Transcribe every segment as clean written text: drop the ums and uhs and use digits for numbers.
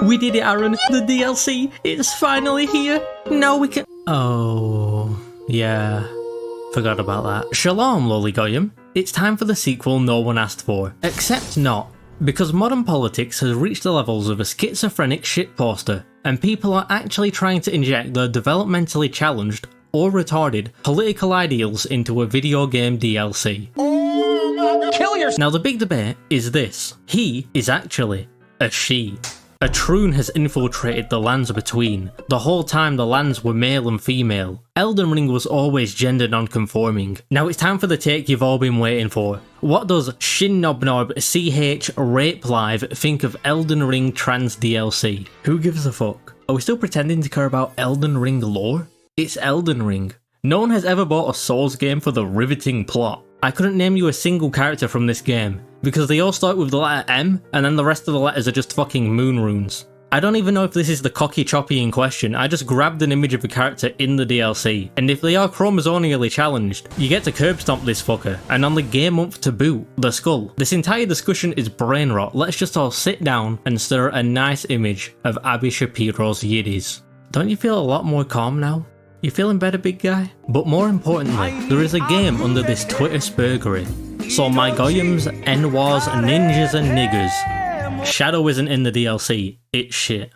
We did it, Aaron. The DLC, it's finally here. Now we can... Oh, yeah. Forgot about that. Shalom, lowly goyim. It's time for the sequel no one asked for. Except not. Because modern politics has reached the levels of a schizophrenic shitposter, and people are actually trying to inject their developmentally challenged or retarded political ideals into a video game DLC. Kill yourself! Now the big debate is this. He is actually a she. A troon has infiltrated the lands between. The whole time the lands were male and female. Elden Ring was always gender non-conforming. Now it's time for the take you've all been waiting for. What does Shin Nobnarb CH Rape Live think of Elden Ring Trans DLC? Who gives a fuck? Are we still pretending to care about Elden Ring lore? It's Elden Ring. No one has ever bought a Souls game for the riveting plot. I couldn't name you a single character from this game, because they all start with the letter M, and then the rest of the letters are just fucking moon runes. I don't even know if this is the cocky choppy in question. I just grabbed an image of a character in the DLC, and if they are chromosomally challenged, you get to curb stomp this fucker, and on the game month to boot, the skull. This entire discussion is brain rot. Let's just all sit down and stare at a nice image of Abby Shapiro's yiddies. Don't you feel a lot more calm now? You feeling better, big guy? But more importantly, there is a game under this Twitter spurgery. So my goyams, NWAs, ninjas and niggers, Shadow isn't in the DLC, it's shit.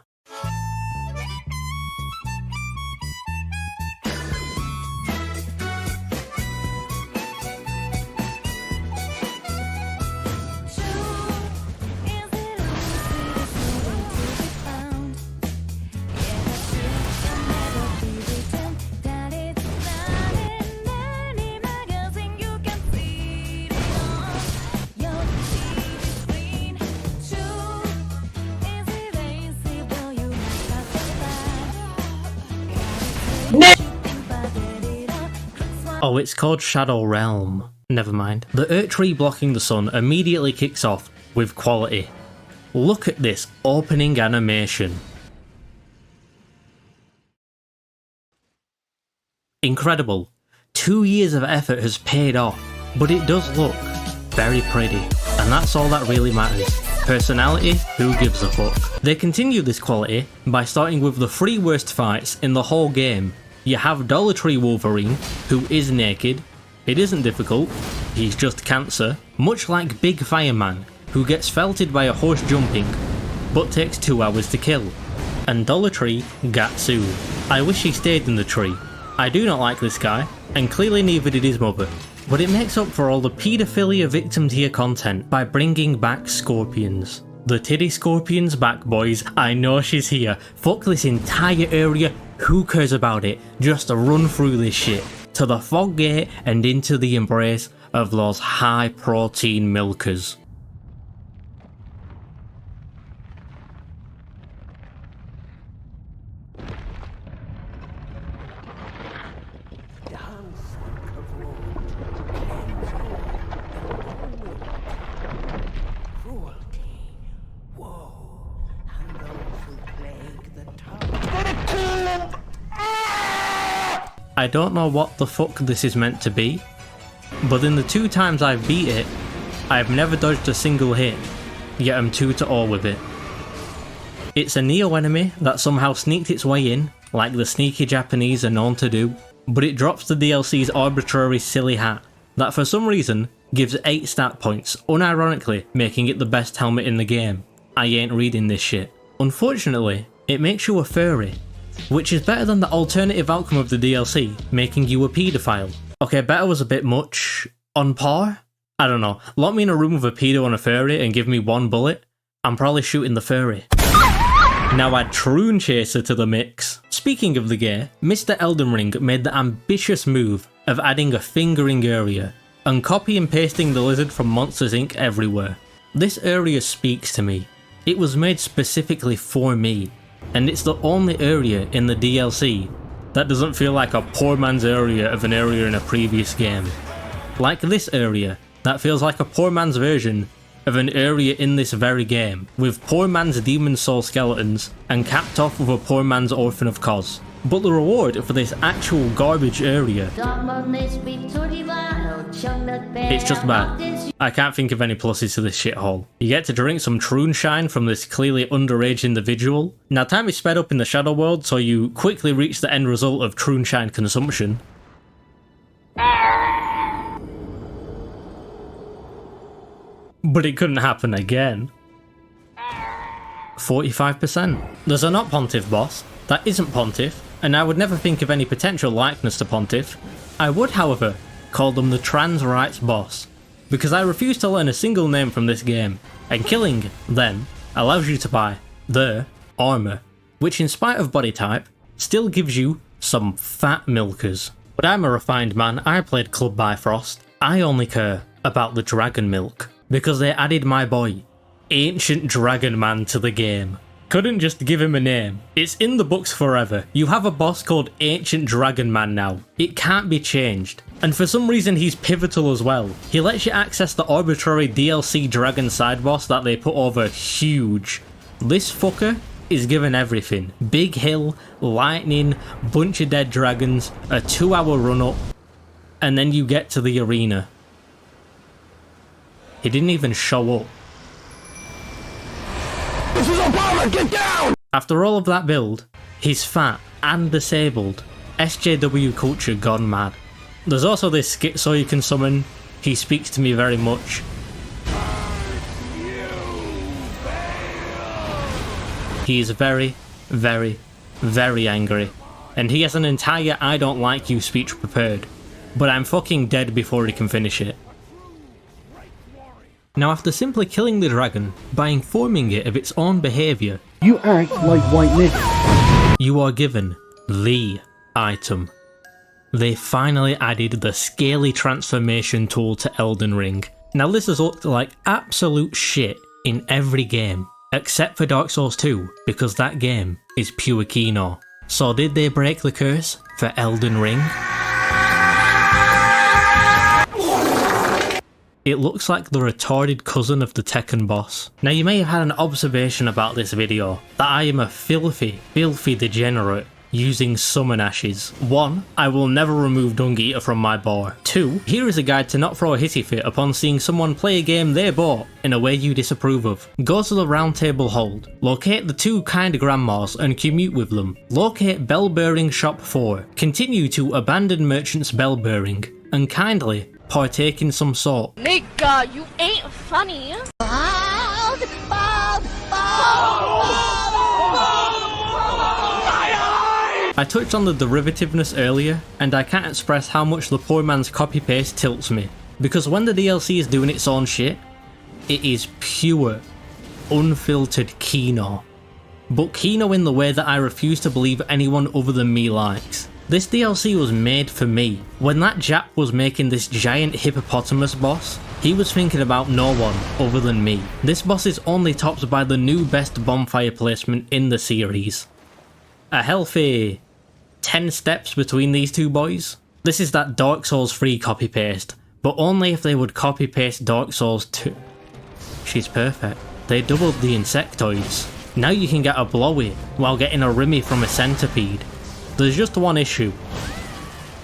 Oh, it's called Shadow Realm. Never mind. The Erdtree blocking the sun immediately kicks off with quality. Look at this opening animation. Incredible. 2 years of effort has paid off, but it does look very pretty. And that's all that really matters. Personality, who gives a fuck? They continue this quality by starting with the 3 worst fights in the whole game. You have Erdtree Wolverine, who is naked. It isn't difficult, he's just cancer, much like Big Fireman, who gets felted by a horse jumping, but takes 2 hours to kill. And Erdtree Gatsu. I wish he stayed in the tree. I do not like this guy, and clearly neither did his mother. But it makes up for all the paedophilia victim tier content by bringing back scorpions. The titty scorpion's back, boys. I know she's here. Fuck this entire area. Who cares about it? Just run through this shit. To the fog gate and into the embrace of those high protein milkers. I don't know what the fuck this is meant to be, but in the 2 times I've beat it, I've never dodged a single hit, yet I'm 2-0 with it. It's a Neo enemy that somehow sneaked its way in, like the sneaky Japanese are known to do, but it drops the DLC's arbitrary silly hat, that for some reason gives 8 stat points, unironically making it the best helmet in the game. I ain't reading this shit. Unfortunately, it makes you a furry, which is better than the alternative outcome of the DLC, making you a paedophile. Okay, better was a bit much. On par? I don't know. Lock me in a room with a pedo and a furry and give me 1 bullet, I'm probably shooting the furry. Now add Troon Chaser to the mix. Speaking of the gay, Mr. Elden Ring made the ambitious move of adding a fingering area, and copy and pasting the lizard from Monsters Inc. everywhere. This area speaks to me. It was made specifically for me. And it's the only area in the DLC that doesn't feel like a poor man's area of an area in a previous game. Like this area, that feels like a poor man's version of an area in this very game, with poor man's demon soul skeletons and capped off with a poor man's orphan of Kos. But the reward for this actual garbage area It's just bad. I can't think of any pluses to this shithole. You get to drink some Troonshine from this clearly underage individual. Now time is sped up in the Shadow World, so you quickly reach the end result of Troonshine consumption. But it couldn't happen again. 45%. There's a not Pontiff boss that isn't Pontiff, and I would never think of any potential likeness to Pontiff. I would, however, call them the trans rights boss, because I refuse to learn a single name from this game, and killing them allows you to buy their armour, which in spite of body type, still gives you some fat milkers. But I'm a refined man, I played Club Bifrost, I only care about the dragon milk, because they added my boy, Ancient Dragon Man, to the game. Couldn't just give him a name. It's in the books forever. You have a boss called Ancient Dragon Man now. It can't be changed. And for some reason he's pivotal as well. He lets you access the arbitrary DLC dragon side boss that they put over huge. This fucker is given everything. Big hill, lightning, bunch of dead dragons, a 2-hour run up, and then you get to the arena. He didn't even show up. This is Obama, get down! After all of that build, he's fat and disabled. SJW culture gone mad. There's also this schizo you can summon. He speaks to me very much. He is very, very, very angry. And he has an entire I don't like you speech prepared. But I'm fucking dead before he can finish it. Now after simply killing the dragon by informing it of its own behaviour, You act like white niggas. you are given the item. They finally added the scaly transformation tool to Elden Ring. Now this has looked like absolute shit in every game, except for Dark Souls 2, because that game is pure Kino. So did they break the curse for Elden Ring? It looks like the retarded cousin of the Tekken boss. Now you may have had an observation about this video, that I am a filthy, filthy degenerate using summon ashes. 1. I will never remove Dung Eater from my bar. 2. Here is a guide to not throw a hissy fit upon seeing someone play a game they bought in a way you disapprove of. Go to the Round Table Hold, locate the 2 kind grandmas and commute with them. Locate Bell Bearing Shop 4, continue to Abandoned Merchant's Bell Bearing, and kindly partake in some salt. Nigga, you ain't funny. I touched on the derivativeness earlier, and I can't express how much the poor man's copy-paste tilts me. Because when the DLC is doing its own shit, it is pure, unfiltered Kino. But Kino in the way that I refuse to believe anyone other than me likes. This DLC was made for me. When that Jap was making this giant hippopotamus boss, he was thinking about no one other than me. This boss is only topped by the new best bonfire placement in the series. A healthy 10 steps between these two boys. This is that Dark Souls 3 copy paste, but only if they would copy paste Dark Souls 2. She's perfect. They doubled the insectoids. Now you can get a blowy while getting a rimmy from a centipede. There's just one issue.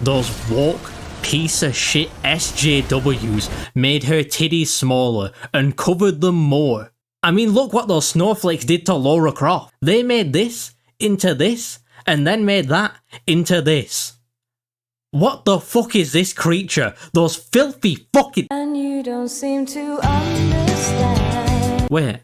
Those woke piece of shit SJWs made her titties smaller and covered them more. I mean, look what those snowflakes did to Lara Croft. They made this into this and then made that into this. What the fuck is this creature? Those filthy fucking— And you don't seem to understand. Wait.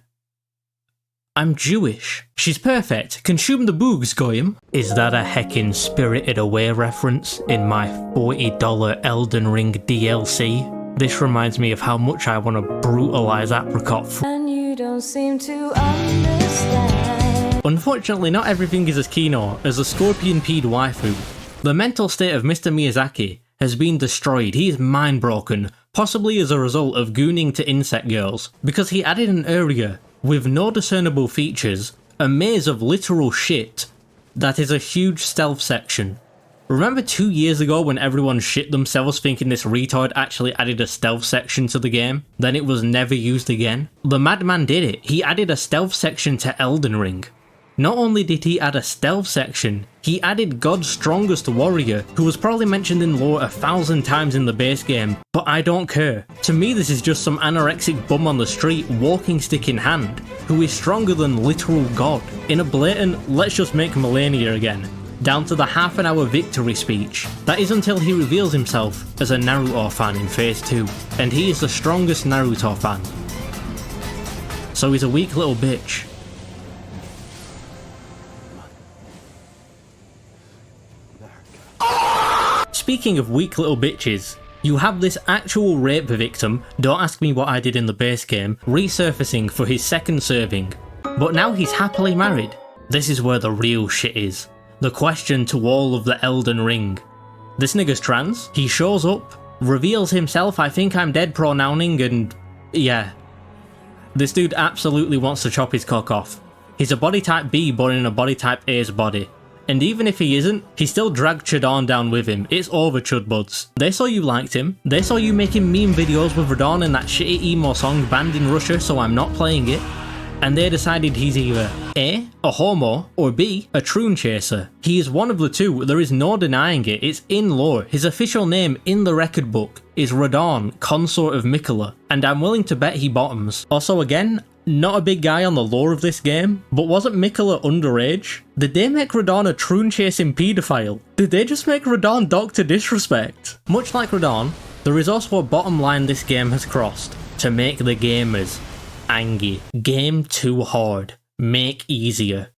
I'm Jewish. She's perfect. Consume the boogs, Goyim. Is that a heckin' Spirited Away reference in my $40 Elden Ring DLC? This reminds me of how much I want to brutalise Apricot. And you don't seem to understand. Unfortunately, not everything is as Kino as a scorpion-peed waifu. The mental state of Mr. Miyazaki has been destroyed. He is mind-broken, possibly as a result of gooning to insect girls, because he added an area with no discernible features, a maze of literal shit, that is a huge stealth section. Remember 2 years ago when everyone shit themselves thinking this retard actually added a stealth section to the game? Then it was never used again? The madman did it. He added a stealth section to Elden Ring. Not only did he add a stealth section, he added God's strongest warrior, who was probably mentioned in lore 1,000 times in the base game, but I don't care. To me this is just some anorexic bum on the street, walking stick in hand, who is stronger than literal God. In a blatant, let's just make Malenia again, down to the half-an-hour victory speech. That is until he reveals himself as a Naruto fan in Phase 2, and he is the strongest Naruto fan. So he's a weak little bitch. Speaking of weak little bitches, you have this actual rape victim, don't ask me what I did in the base game, resurfacing for his second serving. But now he's happily married. This is where the real shit is. The question to all of the Elden Ring. This nigga's trans, he shows up, reveals himself, I think I'm dead pronouncing, and yeah. This dude absolutely wants to chop his cock off. He's a body type B born in a body type A's body. And even if he isn't, he still dragged Chadon down with him. It's over, chud buds. They saw you liked him. They saw you making meme videos with Radon and that shitty emo song banned in Russia, so I'm not playing it. And they decided he's either A, a homo, or B, a troon chaser. He is one of the two, there is no denying it, it's in lore. His official name in the record book is Radon, consort of Mikola, and I'm willing to bet he bottoms. Also again, not a big guy on the lore of this game, but wasn't Mikola underage? Did they make Radon a troon chasing paedophile? Did they just make Radon Dr. Disrespect? Much like Radon, there is also a bottom line this game has crossed, to make the gamers angry. Game too hard. Make easier.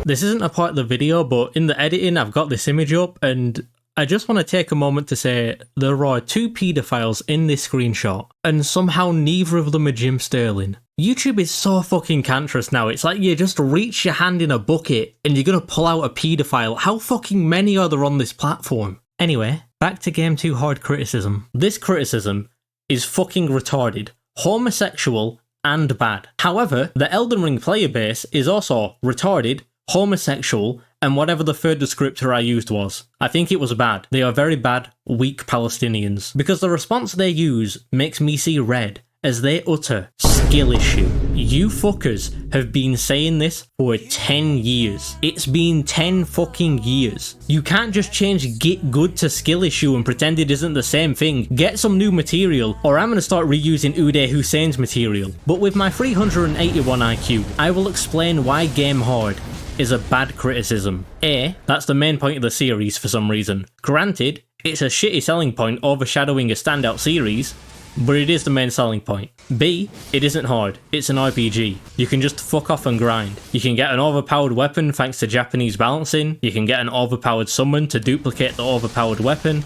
This isn't a part of the video, but in the editing I've got this image up and I just want to take a moment to say there are 2 paedophiles in this screenshot and somehow neither of them are Jim Sterling. YouTube is so fucking cancerous now, it's like you just reach your hand in a bucket and you're gonna pull out a paedophile. How fucking many are there on this platform? Anyway, back to Game Too Hard criticism. This criticism is fucking retarded, homosexual and bad. However, the Elden Ring player base is also retarded, homosexual, and whatever the third descriptor I used was. I think it was bad. They are very bad, weak Palestinians. Because the response they use makes me see red as they utter skill issue. You fuckers have been saying this for 10 years. It's been 10 fucking years. You can't just change get good to skill issue and pretend it isn't the same thing. Get some new material, or I'm gonna start reusing Uday Hussein's material. But with my 381 IQ, I will explain why Game Hard is a bad criticism. A, that's the main point of the series for some reason. Granted, it's a shitty selling point overshadowing a standout series, but it is the main selling point. B, it isn't hard, it's an RPG. You can just fuck off and grind. You can get an overpowered weapon thanks to Japanese balancing, you can get an overpowered summon to duplicate the overpowered weapon,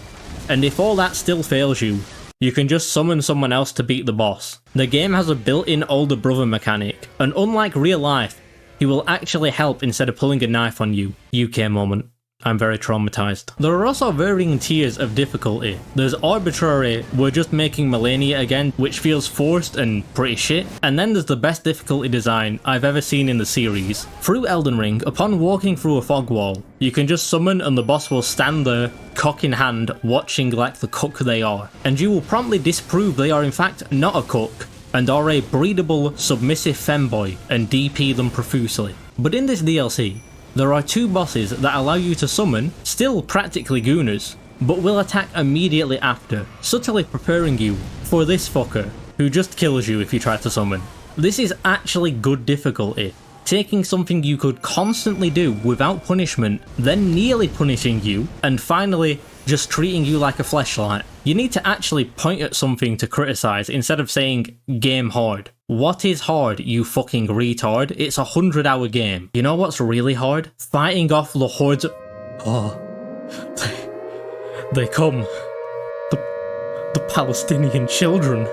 and if all that still fails you, you can just summon someone else to beat the boss. The game has a built-in older brother mechanic, and unlike real life, he will actually help instead of pulling a knife on you. UK moment. I'm very traumatized. There are also varying tiers of difficulty. There's arbitrary, we're just making Malenia again, which feels forced and pretty shit. And then there's the best difficulty design I've ever seen in the series. Through Elden Ring, upon walking through a fog wall, you can just summon and the boss will stand there, cock in hand, watching like the cook they are. And you will promptly disprove they are in fact not a cook, and are a breedable, submissive femboy, and DP them profusely. But in this DLC, there are 2 bosses that allow you to summon, still practically gooners, but will attack immediately after, subtly preparing you for this fucker, who just kills you if you try to summon. This is actually good difficulty, taking something you could constantly do without punishment, then nearly punishing you, and finally just treating you like a fleshlight. You need to actually point at something to criticize instead of saying game hard. What is hard, you fucking retard? It's a 100-hour game. You know what's really hard? Fighting off the hordes of... Oh. They come. The Palestinian children.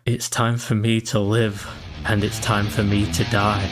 It's time for me to live, and it's time for me to die.